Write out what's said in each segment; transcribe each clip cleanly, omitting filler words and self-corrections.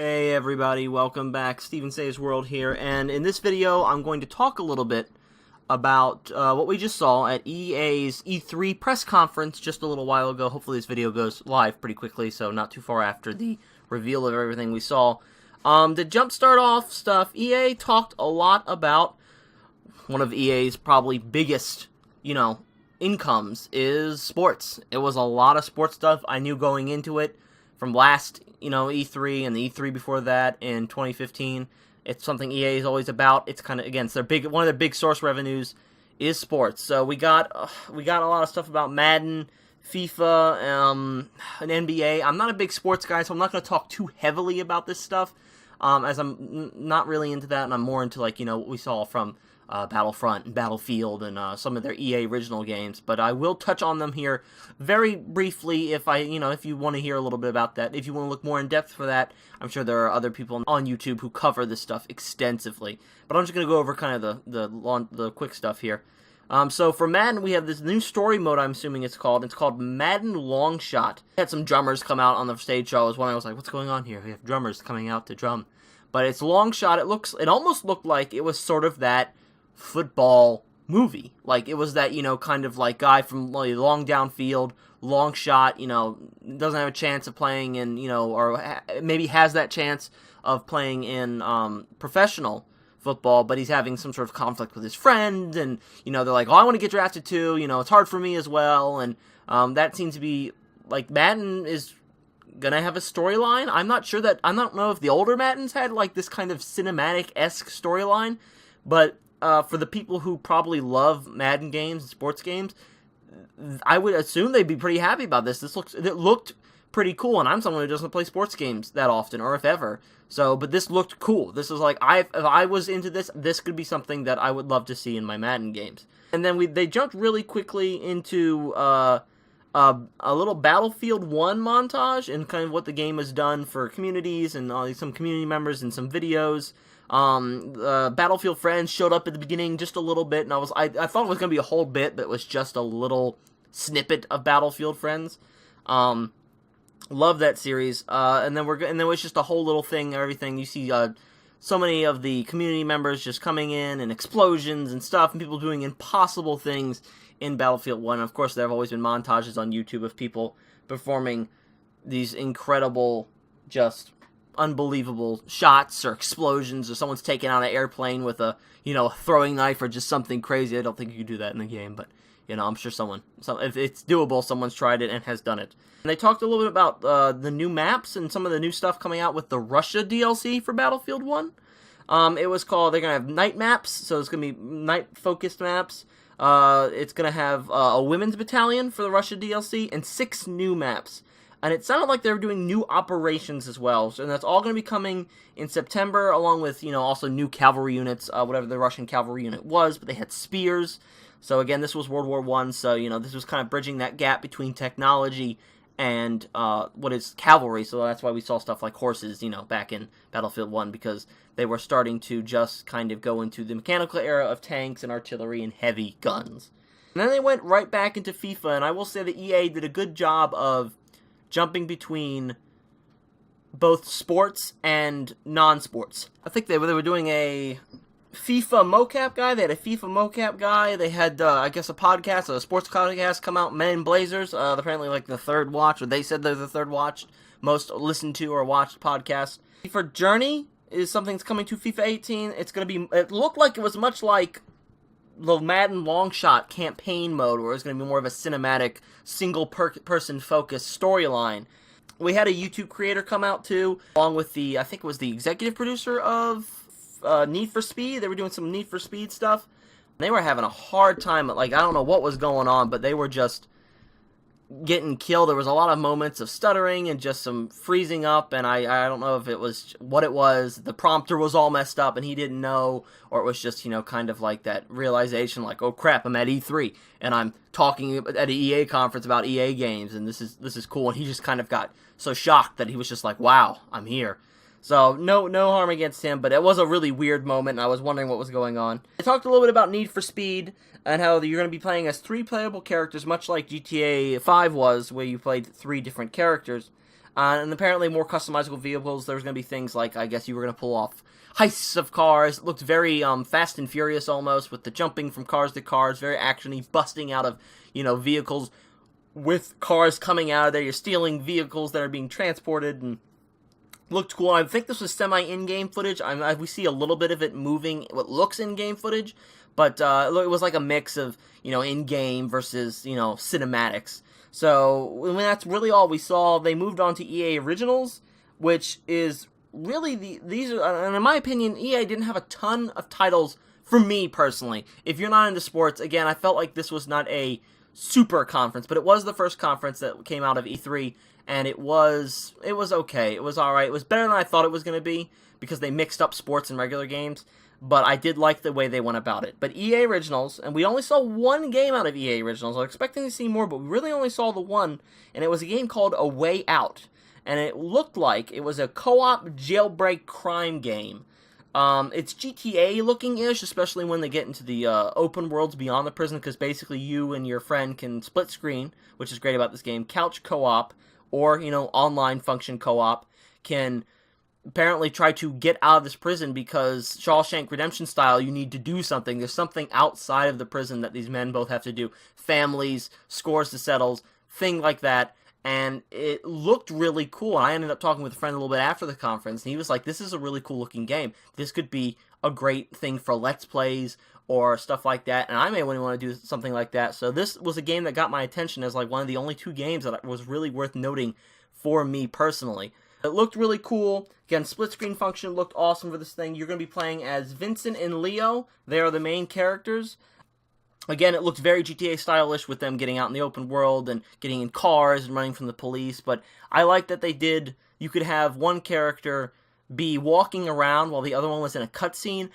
Hey everybody, welcome back. Steven Saves World here, and in this video I'm going to talk a little bit about what we just saw at EA's E3 press conference just a little while ago. Hopefully this video goes live pretty quickly, so not too far after the reveal of everything we saw. To jumpstart off stuff, EA talked a lot about one of EA's probably biggest, incomes is sports. It was a lot of sports stuff I knew going into it from last, E3 and the E3 before that in 2015. It's something EA is always about. It's kind of, again, it's one of their big source revenues is sports. So we got a lot of stuff about Madden, FIFA, and NBA. I'm not a big sports guy, so I'm not going to talk too heavily about this stuff, as I'm not really into that, and I'm more into, what we saw from Battlefront and Battlefield and some of their EA original games, but I will touch on them here very briefly if you want to hear a little bit about that. If you want to look more in depth for that, I'm sure there are other people on YouTube who cover this stuff extensively. But I'm just going to go over kind of the quick stuff here. So for Madden, we have this new story mode, I'm assuming it's called. It's called Madden Long Shot. We had some drummers come out on the stage show. I was like, what's going on here? We have drummers coming out to drum. But it's Long Shot. It almost looked like it was sort of that football movie. Like, it was that, kind of like guy from long downfield, long shot, doesn't have a chance of playing in, or maybe has that chance of playing in professional football, but he's having some sort of conflict with his friend, and, they're like, oh, I want to get drafted too, it's hard for me as well, and that seems to be, Madden is gonna have a storyline. I don't know if the older Maddens had, this kind of cinematic-esque storyline, but for the people who probably love Madden games and sports games, I would assume they'd be pretty happy about this. It looked pretty cool, and I'm someone who doesn't play sports games that often, or if ever. So, but this looked cool. This is if I was into this, this could be something that I would love to see in my Madden games. And then they jumped really quickly into a little Battlefield 1 montage and kind of what the game has done for communities and some community members and some videos. Battlefield Friends showed up at the beginning just a little bit, and I thought it was going to be a whole bit, but it was just a little snippet of Battlefield Friends. Love that series. And then it was just a whole little thing, everything. You see, so many of the community members just coming in, and explosions and stuff, and people doing impossible things in Battlefield 1. Of course, there have always been montages on YouTube of people performing these incredible, just unbelievable shots or explosions, or someone's taking out an airplane with a throwing knife or just something crazy. I don't think you could do that in the game, but I'm sure if it's doable, someone's tried it and has done it. And they talked a little bit about the new maps and some of the new stuff coming out with the Russia DLC for Battlefield 1. It was called, they're gonna have night maps, so it's gonna be night focused maps. It's gonna have a women's battalion for the Russia DLC and 6 new maps. And it sounded like they were doing new operations as well. So, and that's all going to be coming in September, along with, also new cavalry units, whatever the Russian cavalry unit was. But they had spears. So, again, this was World War I. So, this was kind of bridging that gap between technology and what is cavalry. So that's why we saw stuff like horses, back in Battlefield 1. Because they were starting to just kind of go into the mechanical era of tanks and artillery and heavy guns. And then they went right back into FIFA. And I will say that EA did a good job of jumping between both sports and non-sports. I think they were doing a FIFA mocap guy. They had a FIFA mocap guy. They had, a podcast, a sports podcast come out, Men in Blazers, apparently the third watch, or they said they're the third watched, most listened to or watched podcast. FIFA Journey is something that's coming to FIFA 18. It looked like it was much like the Madden Long Shot campaign mode, where it's going to be more of a cinematic, single-person focused storyline. We had a YouTube creator come out, too, along with I think it was the executive producer of Need for Speed. They were doing some Need for Speed stuff. They were having a hard time. I don't know what was going on, but they were just getting killed. There was a lot of moments of stuttering and just some freezing up, and I don't know if it was what it was. The prompter was all messed up and he didn't know, or it was just, kind of like that realization, oh crap, I'm at E3 and I'm talking at an EA conference about EA games, and this is cool, and he just kind of got so shocked that he was just like, wow, I'm here. So, no harm against him, but it was a really weird moment, and I was wondering what was going on. I talked a little bit about Need for Speed, and how you're going to be playing as 3 playable characters, much like GTA 5 was, where you played 3 different characters. And apparently more customizable vehicles. There's going to be things like, I guess you were going to pull off heists of cars. It looked very Fast and Furious almost, with the jumping from cars to cars, very actiony, busting out of, vehicles with cars coming out of there. You're stealing vehicles that are being transported, and looked cool. I think this was semi-in-game footage. We see a little bit of it moving, what looks in-game footage, but it was like a mix of, in-game versus, cinematics. So, when that's really all we saw, they moved on to EA Originals, which is really, these are, and in my opinion, EA didn't have a ton of titles for me, personally. If you're not into sports, again, I felt like this was not a super conference, but it was the first conference that came out of E3, and it was okay. It was alright. It was better than I thought it was going to be, because they mixed up sports and regular games, but I did like the way they went about it. But EA Originals, and we only saw one game out of EA Originals. I was expecting to see more, but we really only saw the one, and it was a game called A Way Out, and it looked like it was a co-op jailbreak crime game. It's GTA looking-ish, especially when they get into the open worlds beyond the prison, because basically you and your friend can split screen, which is great about this game, couch co-op, or, online function co-op, can apparently try to get out of this prison, because Shawshank Redemption style, you need to do something. There's something outside of the prison that these men both have to do. Families, scores to settle, thing like that. And it looked really cool. I ended up talking with a friend a little bit after the conference, and he was like, this is a really cool looking game. This could be a great thing for Let's Plays or stuff like that, and I may want to do something like that. So this was a game that got my attention as like one of the only 2 games that was really worth noting for me personally. It looked really cool. Again, split screen function looked awesome for this thing. You're going to be playing as Vincent and Leo. They are the main characters. Again, it looked very GTA stylish with them getting out in the open world and getting in cars and running from the police. But I like that you could have one character be walking around while the other one was in a cutscene.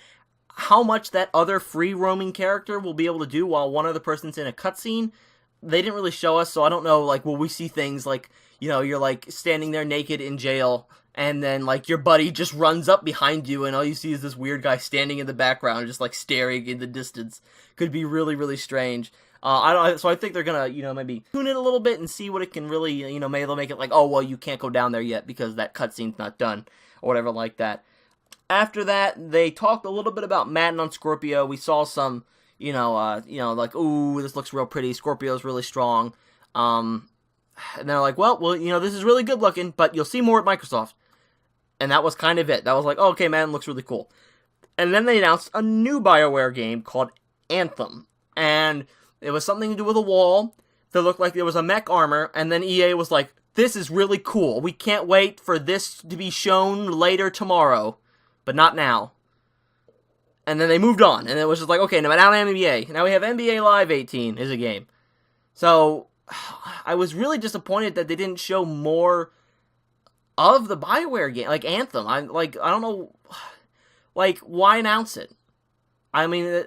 How much that other free roaming character will be able to do while one other person's in a cutscene, they didn't really show us, so I don't know, like, will we see things like, you're, like, standing there naked in jail, and then, like, your buddy just runs up behind you, and all you see is this weird guy standing in the background, just, like, staring in the distance. Could be really, really strange. So I think they're gonna, maybe tune it a little bit and see what it can really, maybe they'll make it like, oh, well, you can't go down there yet because that cutscene's not done, or whatever like that. After that, they talked a little bit about Madden on Scorpio. We saw some, like, ooh, this looks real pretty. Scorpio's really strong. And they're like, well, this is really good looking, but you'll see more at Microsoft. And that was kind of it. That was like, oh, okay, Madden looks really cool. And then they announced a new Bioware game called Anthem. And it was something to do with a wall that looked like there was a mech armor, and then EA was like, this is really cool. We can't wait for this to be shown later tomorrow, but not now. And then they moved on, and it was just like, okay, now NBA. Now we have NBA Live 18 is a game. So, I was really disappointed that they didn't show more of the Bioware game, like Anthem. I don't know, like, why announce it? I mean,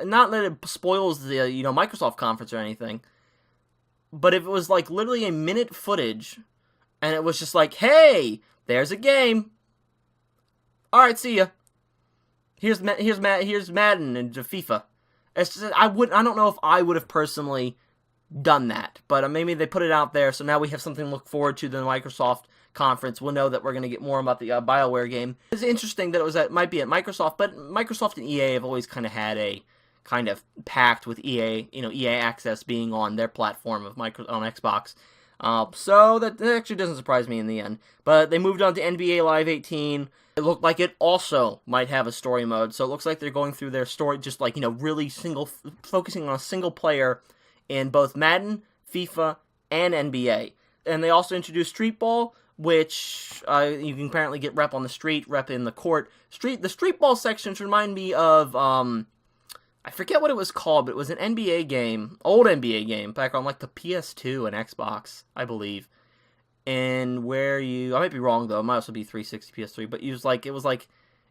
not that it spoils the, Microsoft conference or anything, but if it was, like, literally a minute footage, and it was just like, hey, there's a game. Alright, see ya. Here's Madden and FIFA. It's just, I don't know if I would have personally done that, but maybe they put it out there, so now we have something to look forward to the Microsoft conference. We'll know that we're going to get more about the BioWare game. It's interesting that might be at Microsoft, but Microsoft and EA have always kind of had a kind of pact with EA, EA Access being on their platform on Xbox. So that actually doesn't surprise me in the end. But they moved on to NBA Live 18. It looked like it also might have a story mode, so it looks like they're going through their story, just like, really focusing on a single player in both Madden, FIFA, and NBA. And they also introduced Street Ball, which you can apparently get rep on the street, rep in the court. The Street Ball sections remind me of, I forget what it was called, but it was an NBA game, old NBA game, back on like the PS2 and Xbox, I believe. And where I might be wrong though, it might also be 360 PS3, but it was like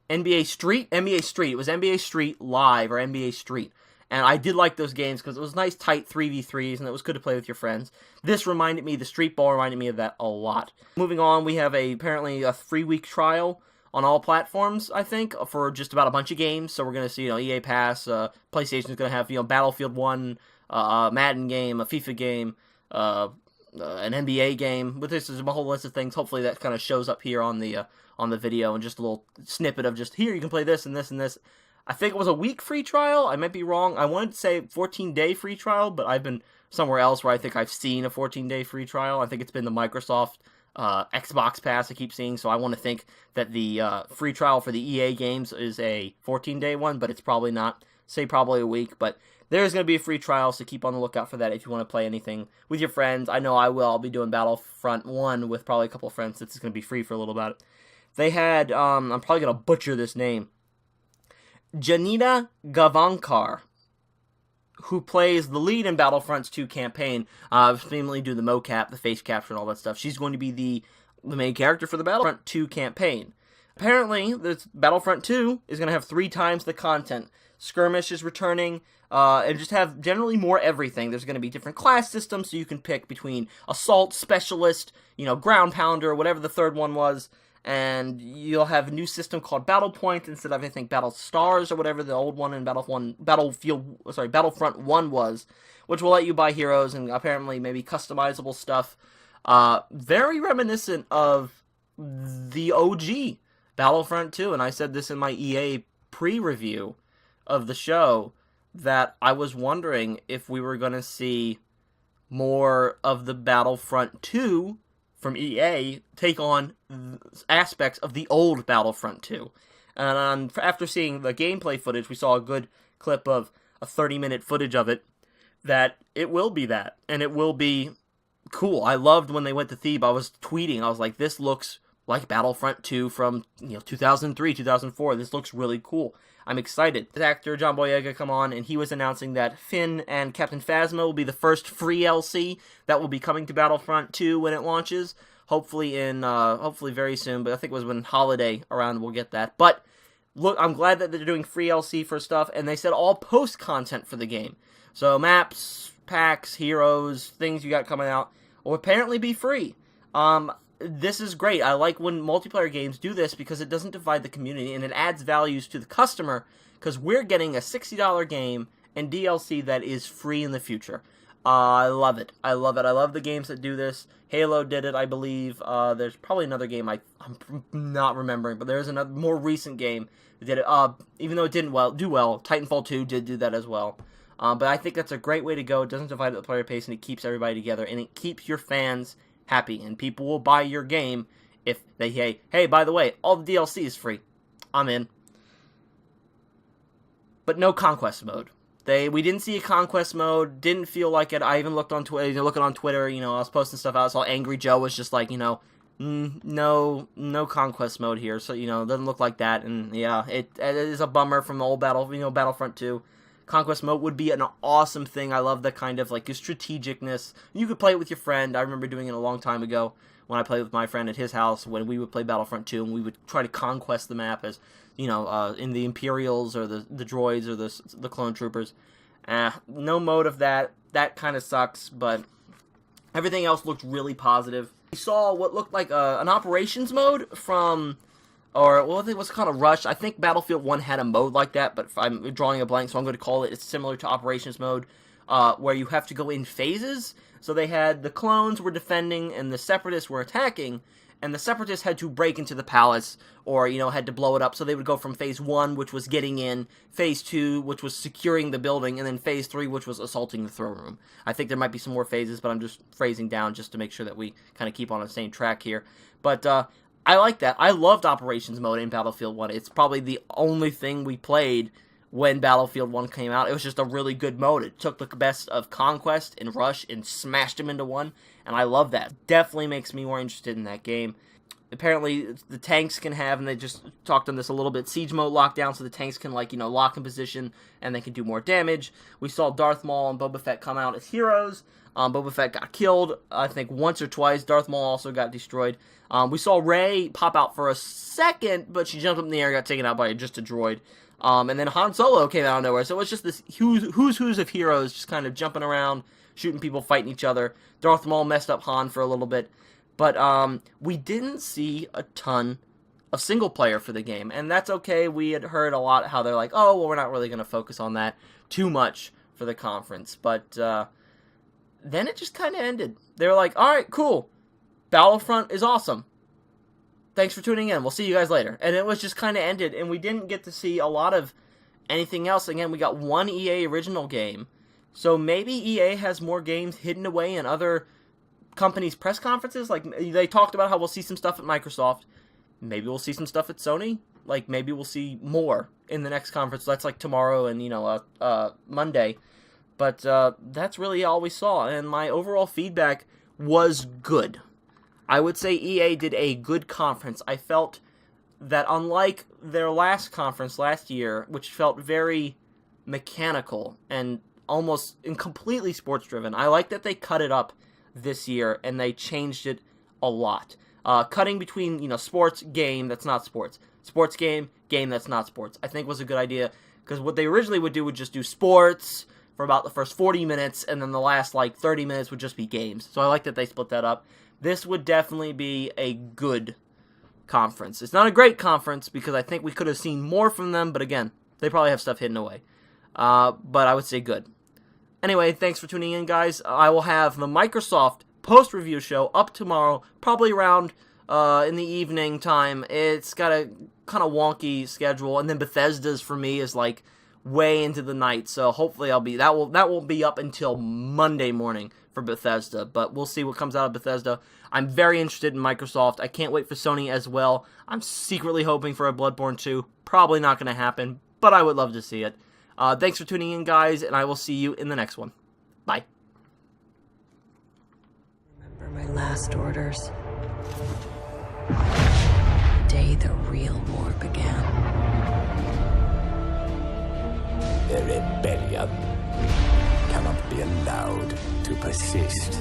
NBA Street. It was NBA Street Live or NBA Street. And I did like those games because it was nice, tight 3v3s, and it was good to play with your friends. The Street Ball reminded me of that a lot. Moving on, we have apparently a 3-week trial on all platforms, I think, for just about a bunch of games. So we're going to see, EA Pass, PlayStation's going to have, Battlefield 1, Madden game, a FIFA game, an NBA game. But this is a whole list of things. Hopefully that kind of shows up here on the video, and just a little snippet of just here you can play this and this and this. I think it was a week free trial. I might be wrong. I wanted to say 14-day free trial, but I've been somewhere else where I think I've seen a 14-day free trial. I think it's been the Microsoft Xbox Pass I keep seeing, so I want to think that the free trial for the EA games is a 14-day one, but it's probably not. Say probably a week, but there's going to be a free trial, so keep on the lookout for that if you want to play anything with your friends. I know I will. I'll be doing Battlefront 1 with probably a couple of friends since it's going to be free for a little bit. They had, I'm probably going to butcher this name, Janina Gavankar, who plays the lead in Battlefront 2 campaign, famously do the mocap, the face capture, and all that stuff. She's going to be the main character for the Battlefront 2 campaign. Apparently, this Battlefront 2 is going to have 3 times the content. Skirmish is returning, and just have generally more everything. There's going to be different class systems, so you can pick between Assault, Specialist, Ground Pounder, whatever the third one was. And you'll have a new system called Battle Point instead of, I think, Battle Stars or whatever the old one in Battlefront 1 was, which will let you buy heroes and apparently maybe customizable stuff. Very reminiscent of the OG Battlefront 2, and I said this in my EA pre-review of the show, that I was wondering if we were going to see more of the Battlefront 2 from EA take on aspects of the old Battlefront 2. And after seeing the gameplay footage, we saw a good clip of a 30-minute footage of it, that it will be that, and it will be cool. I loved when they went to Thebe. I was tweeting, I was like, this looks like Battlefront 2 from 2003, 2004. This looks really cool. I'm excited. The actor John Boyega come on, and he was announcing that Finn and Captain Phasma will be the first free LC that will be coming to Battlefront 2 when it launches. Hopefully very soon, but I think it was when holiday around we'll get that. But look, I'm glad that they're doing free LC for stuff, and they said all post content for the game. So maps, packs, heroes, things you got coming out will apparently be free. This is great. I like when multiplayer games do this because it doesn't divide the community and it adds values to the customer, because we're getting a $60 game and DLC that is free in the future. I love it. I love it. I love the games that do this. Halo did it, I believe. There's probably another game I'm not remembering, but there's another more recent game that did it. Even though it didn't do well, Titanfall 2 did do that as well. But I think that's a great way to go. It doesn't divide the player base, and it keeps everybody together, and it keeps your fans happy, and people will buy your game if they say, hey, by the way, all the DLC is free. I'm in. But no conquest mode. We didn't see a conquest mode, didn't feel like it. I even looked on Twitter, looking on Twitter, I was posting stuff out, I saw Angry Joe was just like, no conquest mode here, so, it doesn't look like that, and yeah, it is a bummer from the old Battlefront 2. Conquest mode would be an awesome thing. I love the kind of like strategicness. You could play it with your friend. I remember doing it a long time ago when I played with my friend at his house when we would play Battlefront 2, and we would try to conquest the map as, in the Imperials or the droids or the clone troopers. No mode of that. That kind of sucks, but everything else looked really positive. We saw what looked like an operations mode from... I think it was kind of Rush. I think Battlefield 1 had a mode like that, but I'm drawing a blank, so I'm going to call it. It's similar to Operations mode, where you have to go in phases. So they had the clones were defending, and the Separatists were attacking, and the Separatists had to break into the palace, or, had to blow it up. So they would go from Phase 1, which was getting in, Phase 2, which was securing the building, and then Phase 3, which was assaulting the throne room. I think there might be some more phases, but I'm just phrasing down just to make sure that we kind of keep on the same track here. But, I like that. I loved Operations Mode in Battlefield 1. It's probably the only thing we played when Battlefield 1 came out. It was just a really good mode. It took the best of Conquest and Rush and smashed them into one, and I love that. Definitely makes me more interested in that game. Apparently, the tanks can have, and they just talked on this a little bit, Siege Mode lockdown, so the tanks can, lock in position, and they can do more damage. We saw Darth Maul and Boba Fett come out as heroes. Boba Fett got killed, I think, once or twice. Darth Maul also got destroyed. We saw Rey pop out for a second, but she jumped up in the air, got taken out by just a droid. And then Han Solo came out of nowhere. So it's just this who's of heroes just kind of jumping around, shooting people, fighting each other. Darth Maul messed up Han for a little bit. But we didn't see a ton of single player for the game. And that's okay. We had heard a lot how they're like, oh, well, we're not really going to focus on that too much for the conference. But then it just kind of ended. They were like, alright, cool. Battlefront is awesome. Thanks for tuning in. We'll see you guys later. And it was just kind of ended, and we didn't get to see a lot of anything else. Again, we got one EA original game. So maybe EA has more games hidden away in other companies' press conferences. Like, they talked about how we'll see some stuff at Microsoft. Maybe we'll see some stuff at Sony. Like, maybe we'll see more in the next conference. That's like tomorrow and, Monday. But that's really all we saw. And my overall feedback was good. I would say EA did a good conference. I felt that unlike their last conference last year, which felt very mechanical and almost and completely sports driven, I like that they cut it up this year and they changed it a lot. Cutting between, sports, game that's not sports. Sports game, game that's not sports. I think was a good idea, because what they originally would do would just do sports for about the first 40 minutes, and then the last, 30 minutes would just be games. So I like that they split that up. This would definitely be a good conference. It's not a great conference, because I think we could have seen more from them, but again, they probably have stuff hidden away. But I would say good. Anyway, thanks for tuning in, guys. I will have the Microsoft post-review show up tomorrow, probably around in the evening time. It's got a kind of wonky schedule, and then Bethesda's for me is way into the night, so hopefully that won't be up until Monday morning for Bethesda, but we'll see what comes out of Bethesda. I'm very interested in Microsoft. I can't wait for Sony as well. I'm secretly hoping for a Bloodborne 2. Probably not going to happen, but I would love to see it. Thanks for tuning in, guys, and I will see you in the next one. Bye. Remember my last orders? The day the real war began. The rebellion cannot be allowed to persist.